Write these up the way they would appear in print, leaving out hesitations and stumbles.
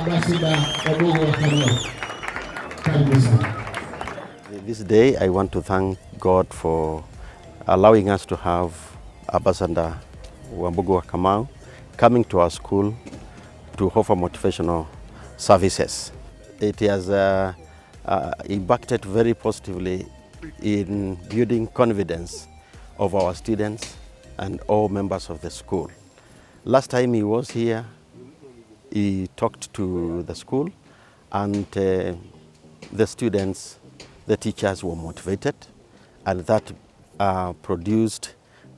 Ambassador Wambugu wa Kamau. Karibu sana. This day I want to thank God for allowing us to have Ambassador Wambugu wa Kamau coming to our school to offer motivational services. It has impacted very positively in building confidence of our students and all members of the school. Last time he was here, he talked to the school, and the students, the teachers were motivated, and that produced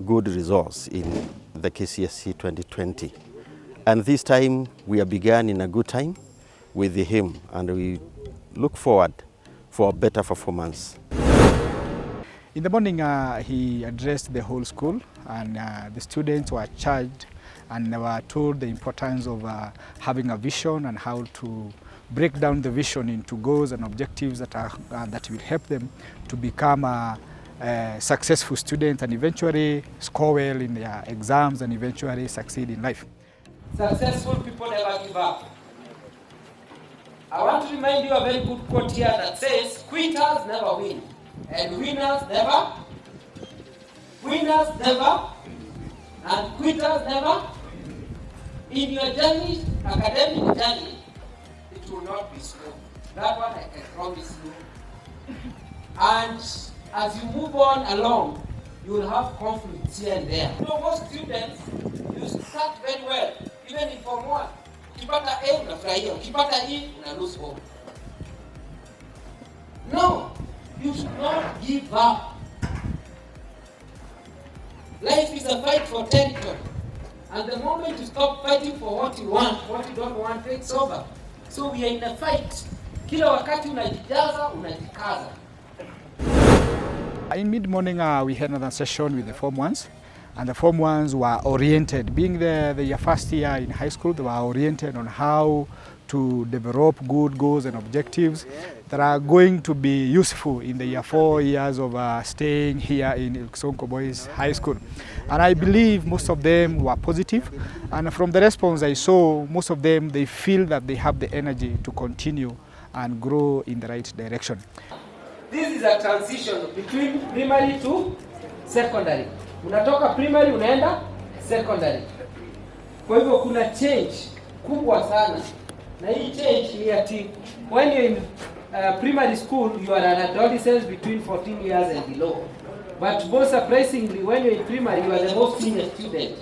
good results in the KCSE 2020. And this time we have begun in a good time with him, and we look forward for a better performance. In the morning, he addressed the whole school, and the students were charged and they were told the importance of having a vision and how to break down the vision into goals and objectives that will help them to become a successful student and eventually score well in their exams and eventually succeed in life. Successful people never give up. I want to remind you a very good quote here that says, quitters never win, and winners never, and quitters never. In your journey, academic journey, it will not be slow. That one I can promise you. And as you move on along, you will have conflicts here and there. You know, most students, you start very well, even in Form 1. Ukipata A, unafurahia. Ukipata E, una lose hope. No, you should not give up. Life is a fight for territory. And the moment you stop fighting for what you want, what you don't want takes over. So we are in a fight. Kila wakati unajijaza, unajikaza. In mid-morning, we had another session with the Form 1s, and the Form 1s were oriented. Being the first year in high school, they were oriented on how to develop good goals and objectives that are going to be useful in the 4 years of staying here in Ilkisonko Boys High School. And I believe most of them were positive, and from the response I saw, most of them, they feel that they have the energy to continue and grow in the right direction. This is a transition between primary to secondary. Unatoka primary unaenda secondary. Kwa hivyo kuna change kubwa sana. Na hii change ni ati when you're in primary school, you are an adolescent between 14 years and below. But most surprisingly, when you're in primary, you are the most senior student.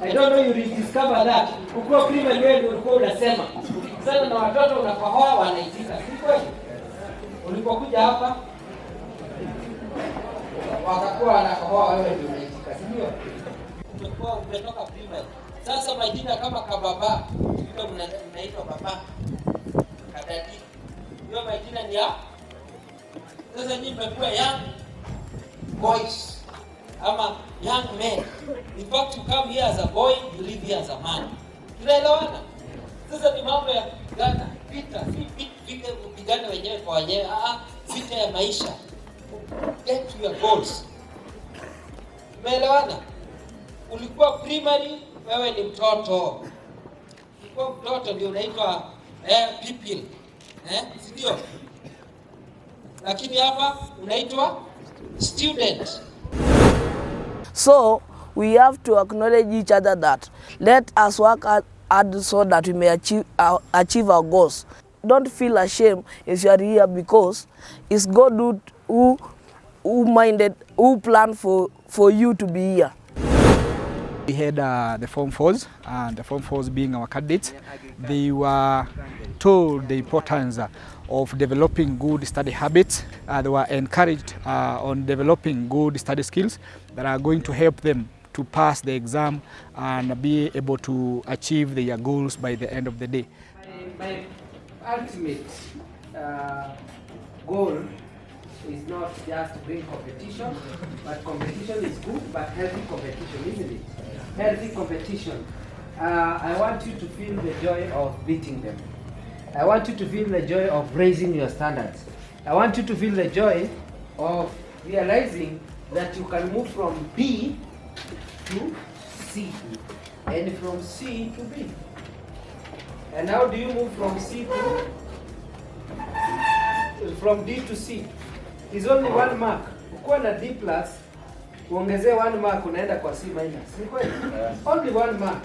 I don't know, you will discover that. Ukiwa primary wewe ndio ulikuwa unasema. Ukikutana na watoto unakohoa wanaitika. Si kweli? Ulipokuja hapa wakakuwa wanakohoa wewe ndio unaitika. Si ndio? Umetoka primary. Sasa majina kama kababa, ndio mnaitwa baba. Kadadi. Hiyo majina ni ya. Sasa nyinyi mmekuwa young boys ama young men. In fact, you come here as a boy, you leave here as a man. Tunaelewana? Sasa ni mambo ya kupigana, vita, si kupigana wenyewe kwa wenyewe, vita ya maisha. Get to your goals. Tumeelewana? Ulikuwa primary, wewe ni mtoto. Ulikuwa mtoto ndio unaitwa pupil. Si ndio? Lakini hapa unaitwa student. So we have to acknowledge each other that let us work hard so that we may achieve our goals. Don't feel ashamed if you are here, because it's God who planned for you to be here. We had the Form 4s, and the Form 4s being our candidates, they were told the importance of developing good study habits. They were encouraged on developing good study skills that are going to help them to pass the exam and be able to achieve their goals by the end of the day. My ultimate goal is not just to bring competition, but competition is good, but healthy competition, isn't it? Healthy competition. I want you to feel the joy of beating them. I want you to feel the joy of raising your standards. I want you to feel the joy of realizing that you can move from B to C and from C to B. And how do you move from D to C? Is only 1 mark. Ukiwa na D+, uongezee 1 mark unaenda kwa C-. Ni kweli? Only 1 mark.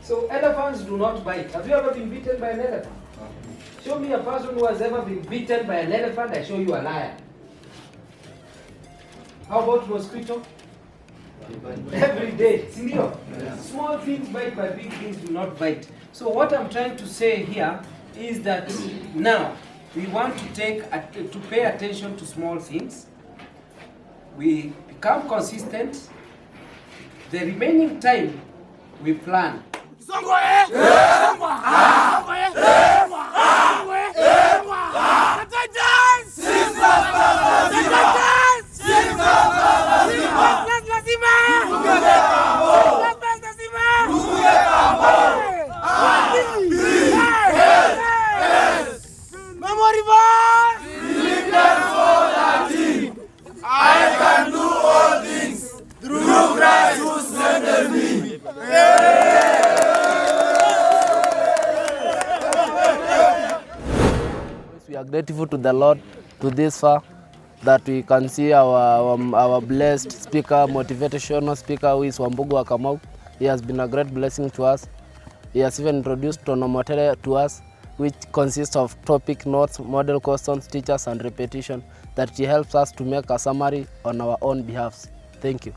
So elephants do not bite. Have you ever been bitten by an elephant? Show me a person who has ever been bitten by an elephant, I show you a liar. How about mosquito? Every day. Sindio? Small things bite, but big things do not bite. So what I'm trying to say here is that now we want to pay attention to small things. We become consistent. The remaining time we plan. We are grateful to the Lord to this far that we can see our blessed speaker, motivational speaker, who is Wambugu Kamau. He has been a great blessing to us. He has even introduced material to us, which consists of topic notes, model questions, teachers, and repetition, that he helps us to make a summary on our own behalf. Thank you.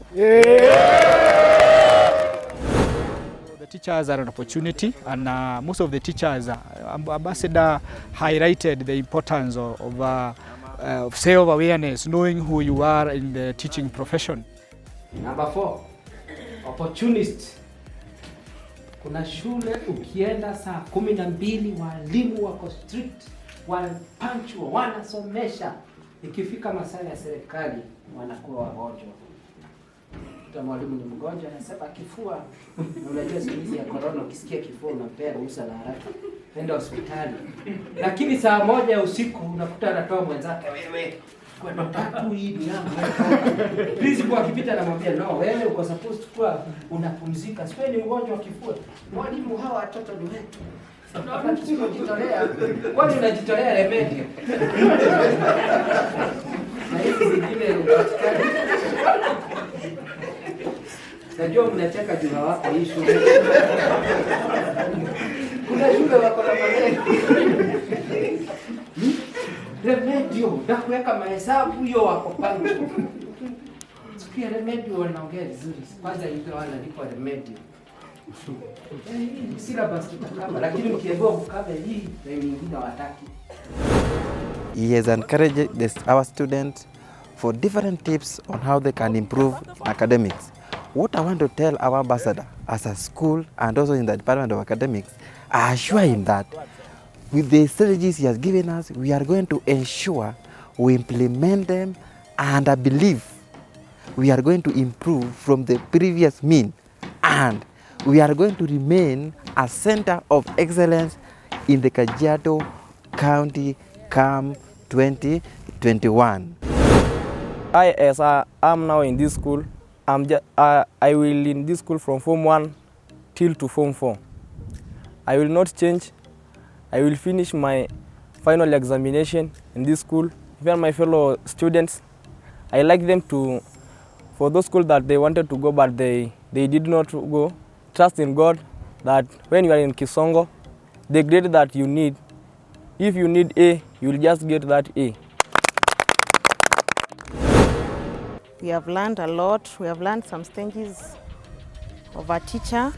The teachers are an opportunity, and most of the teachers, Ambassador highlighted the importance of self-awareness, knowing who you are in the teaching profession. Number 4, opportunist. Kuna shule ukienda saa 12 walimu wako strict, punctual, wanasomesha. Ikifika masaa ya serikali wanakuwa wagonjwa. Mwalimu ni mgonjwa anasema kifua. Unajua siku hizi ya corona ukisikia kifua unampea ruhusa na haraka. Nenda hospitali. Lakini saa 1 ya usiku unakuta anatoa mwenzake, wewe kwa tatu hii ni yangu. Please kwa akipita anamwambia no, wewe uko supposed kuwa unapumzika. Sio ni mgonjwa wa kifua. Mwalimu hawa watoto ni wetu. Naona tusijitolea. Kwani unajitolea remedy? Na hizi zingine unapatikana. Najua mnacheka juu wako hii shule. Kuna shule wako na maneno. Remedio, na kuweka mahesabu hiyo wako pancho. Sikia remedio wanaongea vizuri. Kwanza hiyo wanalipa remedio. Syllabus tutakaba, lakini mkiambiwa mkabe hii na nyingine hawataki. He has encouraged our students for different tips on how they can improve academics. What I want to tell our ambassador as a school and also in the Department of Academics, I assure him that with the strategies he has given us, we are going to ensure we implement them, and I believe we are going to improve from the previous mean, and we are going to remain a center of excellence in the Kajiado County CAM 2021. As I am now in this school, I will in this school from Form 1 till to Form 4. I will not change. I will finish my final examination in this school. Even my fellow students, I like them to, for those schools that they wanted to go but they did not go, trust in God that when you are in Ilkisonko, the grade that you need, if you need A, you will just get that A. We have learned a lot. We have learned some stages of a teacher.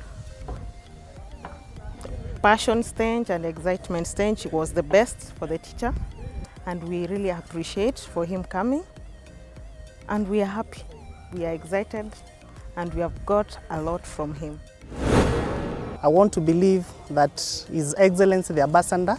Passion stage and excitement stage was the best for the teacher, and we really appreciate for him coming, and we are happy, we are excited, and we have got a lot from him. I want to believe that His Excellency the Ambassador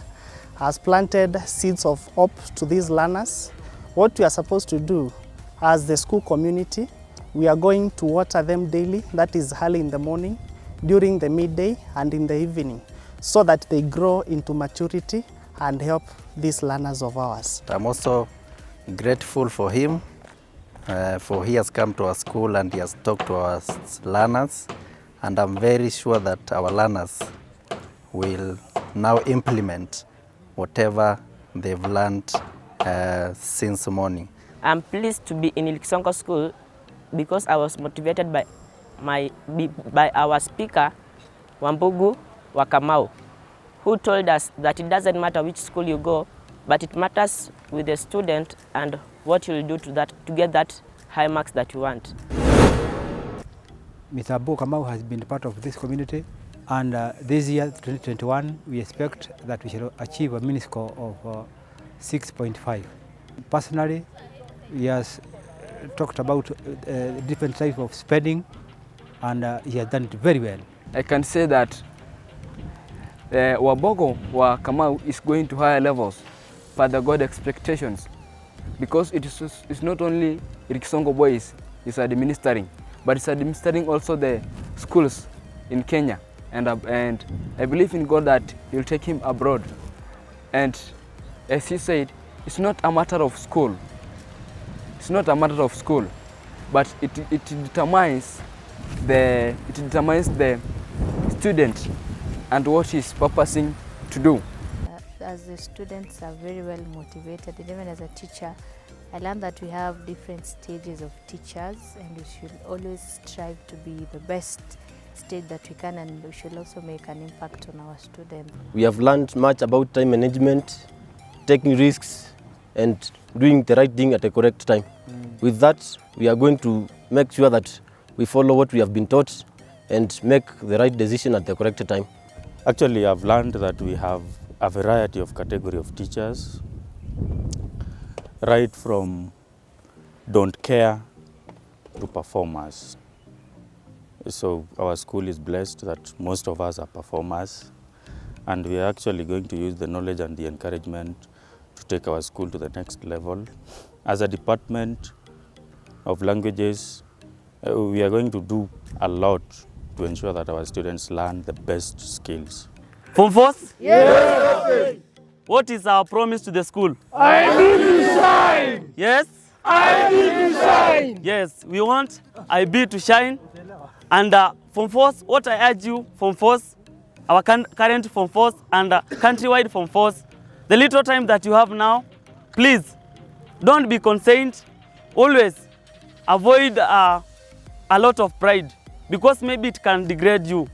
has planted seeds of hope to these learners. What we are supposed to do as the school community, we are going to water them daily, that is early in the morning, during the midday and in the evening, so that they grow into maturity and help these learners of ours. I'm also grateful for him, for he has come to our school and he has talked to our learners, and I'm very sure that our learners will now implement whatever they've learned since morning. I'm pleased to be in Ilkisonko School because I was motivated by our speaker, Wambugu wa Kamau, who told us that it doesn't matter which school you go, but it matters with the student and what you'll do to get that high marks that you want. Mr. Kamau has been part of this community, and this year, 2021, we expect that we shall achieve a mini score of 6.5. Personally, he has talked about different types of spending, and he has done it very well. I can say that Wambugu wa Kamau is going to higher levels for the God expectations, because it's not only Ilkisonko Boys is administering, but it's administering also the schools in Kenya, and I believe in God that He'll take him abroad. And as he said, it's not a matter of school. It's not a matter of school, but it determines the student and what he's purposing to do. As the students are very well motivated, and even as a teacher, I learned that we have different stages of teachers, and we should always strive to be the best stage that we can, and we should also make an impact on our students. We have learned much about time management, taking risks, and doing the right thing at the correct time. With that, we are going to make sure that we follow what we have been taught and make the right decision at the correct time. Actually, I've learned that we have a variety of category of teachers, right from don't care to performers. So our school is blessed that most of us are performers, and we are actually going to use the knowledge and the encouragement to take our school to the next level. As a department of languages, we are going to do a lot to ensure that our students learn the best skills. Form 4th? Yes! What is our promise to the school? I need to shine! Yes? I need to shine! Yes, we want IB to shine. And Form 4th, what I urge you, Form 4th, our current Form 4th and countrywide Form 4th, the little time that you have now, please don't be concerned. Always avoid a lot of pride, because maybe it can degrade you.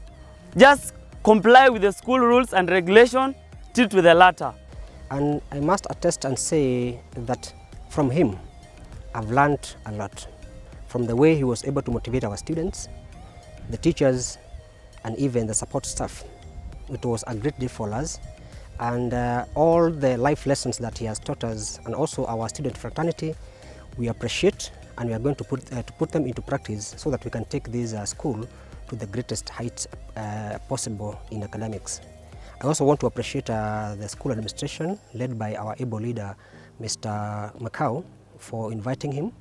Just comply with the school rules and regulation till to the latter. And I must attest and say that from him, I've learned a lot. From the way he was able to motivate our students, the teachers, and even the support staff. It was a great day for us. And all the life lessons that he has taught us, and also our student fraternity, we appreciate, and we are going to put them into practice so that we can take this school to the greatest heights possible in academics. I also want to appreciate the school administration led by our able leader, Mr. Kamau, for inviting him,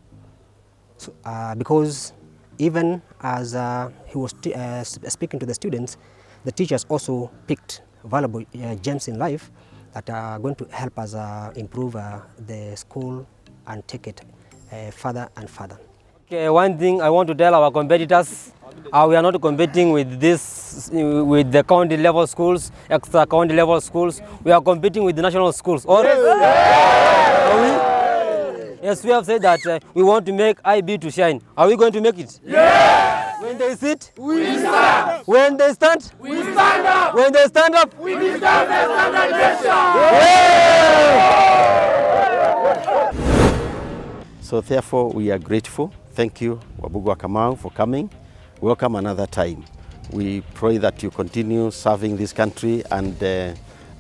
because even as he was speaking to the students, the teachers also picked valuable gems in life that are going to help us improve the school and take it further and further. Okay, one thing I want to tell our competitors, we are not competing with the county level schools, extra county level schools. We are competing with the national schools. Yes, we have said that we want to make IB to shine. Are we going to make it? Yes! When they sit, we stand. When they stand, we stand up. When they stand up, we deserve the standardization. So therefore, we are grateful. Thank you, Wambugu wa Kamau, for coming. Welcome another time. We pray that you continue serving this country and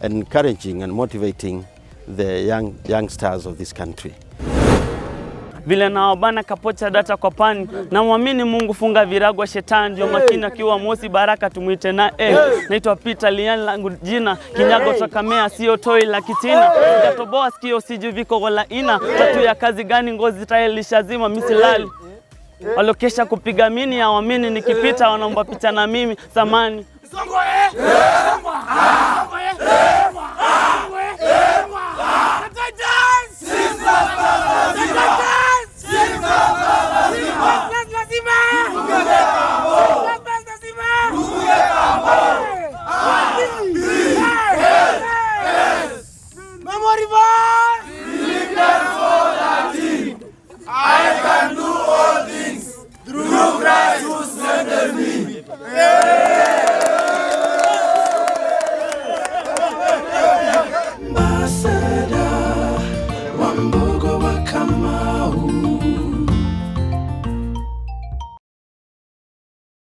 encouraging and motivating the youngsters of this country. Vile naobana kapocha data kwa pani, na mwamini Mungu funga virago shetani, ndio makina kiwa mosi baraka tumuite na naitwa Peter Lian langu jina, kinyago takamea sio toi la kitina, jatoboa sikio siju viko wala ina, tatu ya kazi gani ngozi taelisha zima misilali. Walokesha kupiga mini ya wamini nikipita wanaomba picha na mimi samani.